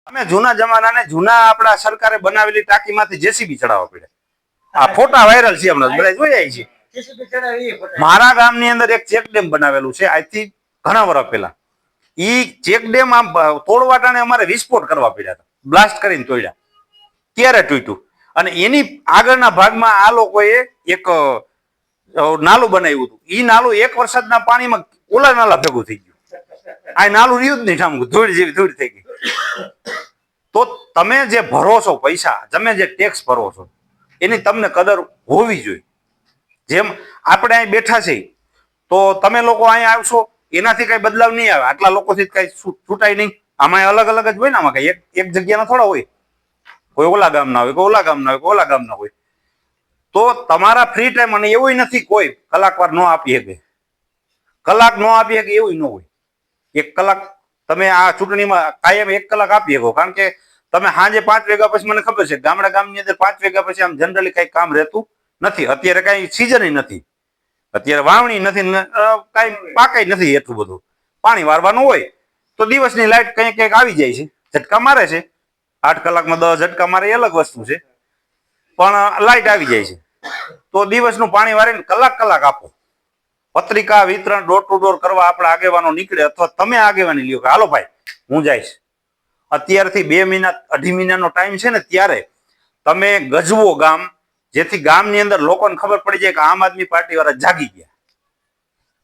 અમે જૂના જમાનાને જૂના આપણા સરકારે બનાવેલી ટાંકીમાંથી જેસીબી ચડાવવા પડ્યા. આ ફોટા વાયરલ છે, હમણાં બધા જોયા છે. મારા ગામની અંદર એક ચેક ડેમ બનાવેલું છે આજથી ઘણા વર્ષ પહેલા. ઈ ચેક ડેમ આમ તોડવા ટાણે અમારે વિસ્ફોટ કરવા પડ્યા હતા, બ્લાસ્ટ કરીને તોડ્યા, ત્યારે તૂટ્યું. અને એની આગળના ભાગમાં આ લોકોએ એક નાલું બનાવ્યું હતું. ઈ નાલું એક વરસાદના પાણીમાં ઓલા નાલા ભેગું થઈ ગયું. આ નાલું રહ્યું જ નહીં, ઠામ ધૂળ જેવી ધૂળ થઈ ગઈ. તો તમે જે ભરો છો પૈસા, તમે જે ટેક્સ ભરો છો, એની તમને કદર હોવી જોઈએ. જેમ આપણે અહીં બેઠા છીએ તો તમે લોકો અહીંયા આવશો, એનાથી કઈ બદલાવ નહીં આવે, આટલા લોકોથી કઈ છૂટાય નહીં. આમાં અલગ અલગ જ હોય ને, આમાં કઈ એક જગ્યાના થોડા હોય. કોઈ ઓલા ગામના હોય, કોઈ ઓલા ગામના હોય, કોઈ ઓલા ગામના હોય. તો તમારા ફ્રી ટાઈમ, અને એવું નથી કોઈ કલાકવાર ન આપી શકે, કલાક ન આપી શકે એવું ન હોય. 1 કલાક તમે આ ચૂંટણીમાં કાયમ 1 કલાક આપી શકો, કારણ કે તમે સાંજે 5 વાગ્યા પછી, મને ખબર છે ગામની અંદર 5 વાગ્યા પછી આમ જનરલી કઈ કામ રહેતું નથી. અત્યારે કઈ સિઝન નથી, અત્યારે વાવણી નથી, કઈ પાકાઈ નથી, એટલું બધું પાણી વારવાનું હોય તો દિવસની લાઈટ કંઈક કંઈક આવી જાય છે, ઝટકા મારે છે. 8 કલાકમાં 10 ઝટકા મારે એ અલગ વસ્તુ છે, પણ લાઈટ આવી જાય છે. તો દિવસનું પાણી વારીને કલાક આપો. પત્રિકા વિતરણ ડોર ટુ ડોર કરવા આપણા આગેવાનો નીકળે, અથવા તમે આગેવાની લ્યો કે હાલો ભાઈ હું જઈશ. અત્યારથી 2 મહિના 2.5 મહિનાનો ટાઈમ છે ને, ત્યારે તમે ગજવો ગામ, જેથી ગામની અંદર લોકોને ખબર પડી જાય કે આમ આદમી પાર્ટી વાળા જાગી ગયા.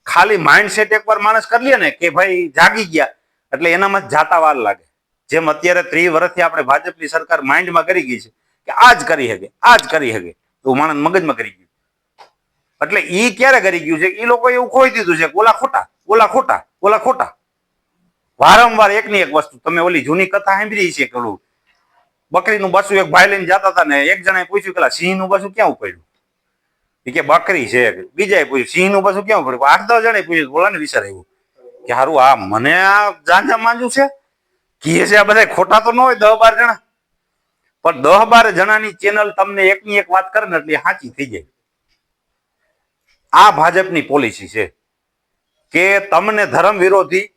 ખાલી માઇન્ડસેટ એકવાર માણસ કરી લે ને કે ભાઈ જાગી ગયા, એટલે એનામાં જાતા વાર લાગે. જેમ અત્યારે 30 વર્ષથી આપણે ભાજપની સરકાર માઇન્ડમાં કરી ગઈ છે કે આ જ કરી શકે, આ જ કરી શકે, એવું માણસ મગજમાં કરી ગયું. એટલે ઈ ક્યારે કરી ગયું છે, એ લોકો એવું ખોઈ દીધું છે કે ઓલા ખોટા, ઓલા ખોટા, ઓલા ખોટા. વારંવાર એકની એક વસ્તુ. તમે ઓલી જૂની કથા સાંભળી છે કે ઓલું બકરીનું બસું એક ભાઈ લઈને જતા હતા ને એક જણાએ પૂછ્યું કે સિંહનું બસું ક્યાં ઉપડ્યું? એ કે બકરી છે. બીજાએ પૂછ્યું સિંહનું બસું ક્યાં ઉપડ્યું? 8-10 જણાએ પૂછ્યું. બોલાને વિચાર આવ્યું કે હારું આ મને આ જાંજા માંજુ છે, કહે છે આ બધા ખોટા તો ન હોય 10-12 જણા, પણ 10-12 જણાની ચેનલ તમને એકની એક વાત કરે ને એટલે સાચી થઈ જાય. આ ભાજપની પોલિસી છે કે તમને ધર્મ વિરોધી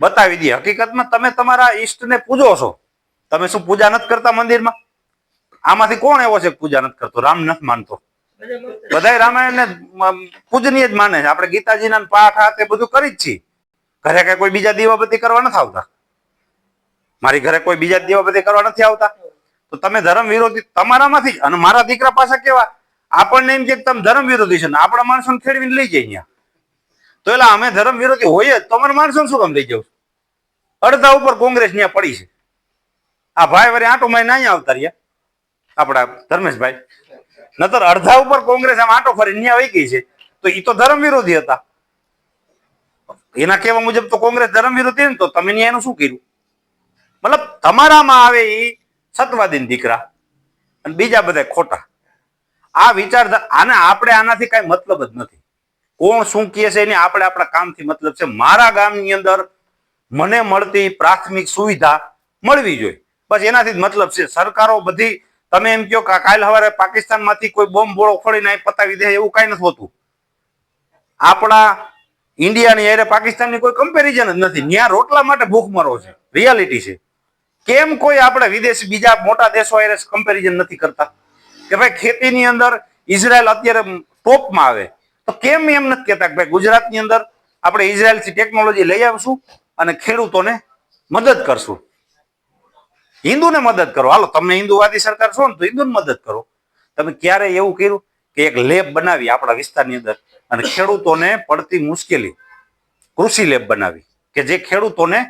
બતાવી દે. હકીકતમાં તમે તમારા ઈષ્ટને પૂજો છો. તમે શું પૂજા નથી કરતા મંદિરમાં? આમાંથી કોણ એવો છે પૂજા નથી કરતો? રામ નથી માનતો? બધા રામાયણને પૂજનીય જ માને છે. આપણે ગીતાજીના પાઠ આ તે બધું કરી જ છીએ. ઘરે કઈ કોઈ બીજા દીવાબત્તી કરવા નથી આવતા. મારી ઘરે કોઈ બીજા દીવાબત્તી કરવા નથી આવતા. તો તમે ધર્મ વિરોધી તમારામાંથી જ. અને મારા દીકરા પાસે કેવા, આપણને એમ કે તમે ધર્મ વિરોધી છે ને આપણા માણસોને ખેડવીને લઈ જાય અહીંયા. તો એટલે અમે ધર્મ વિરોધી હોઈએ જ તો અમારા માણસોને શું કામ લઈ જાવ? અડધા ઉપર કોંગ્રેસ ત્યાં પડી છે. આ ભાઈ વળી આંટો મારીને અહીંયા આવતા રહ્યા, આપણા ધર્મેશભાઈ. નતર અડધા ઉપર કોંગ્રેસ આમ આંટો ફરીને ત્યાં વહી ગઈ છે. તો એ તો ધર્મ વિરોધી હતા. એના કહેવા મુજબ તો કોંગ્રેસ ધર્મ વિરોધી ને, તો તમે એનું શું કર્યું? મતલબ તમારામાં આવે એ સતવાદી દીકરા અને બીજા બધા ખોટા. આ વિચારધારા, આને આપણે આનાથી કઈ મતલબ જ નથી. કોણ શું કહે છે એની આપણે આપણા કામથી મતલબ છે. મારા ગામની અંદર મને મળતી પ્રાથમિક સુવિધા મળવી જોઈએ, બસ એનાથી જ મતલબ છે. સરકારો બધી તમે એમ કહો કે કાલ સવારે પાકિસ્તાનમાંથી કોઈ બોમ્બ બોળો ફોડીને પતાવી દે, એવું કઈ નથી હોતું. આપણા ઇન્ડિયાની અરે પાકિસ્તાનની કોઈ કમ્પેરિઝન જ નથી. ત્યાં રોટલા માટે ભૂખ મરો છે, રિયાલિટી છે. કેમ કોઈ આપણે વિદેશી બીજા મોટા દેશો અરે કમ્પેરિઝન નથી કરતા કે ભાઈ ખેતીની અંદર ઇઝરાયલ અત્યારે ટોપમાં આવે, તો કેમ એમ નથી કહેતા કે ભાઈ ગુજરાતની અંદર આપણે ઇઝરાયલથી ટેકનોલોજી લઈ આવશું અને ખેડૂતોને મદદ કરશું? હિન્દુને મદદ કરો. હાલો, તમને હિન્દુવાદી સરકાર છો ને તો હિન્દુને મદદ કરો. તમે ક્યારે એવું કર્યું કે એક લેબ બનાવી આપણા વિસ્તારની અંદર અને ખેડૂતોને પડતી મુશ્કેલી કૃષિ લેબ બનાવી કે જે ખેડૂતોને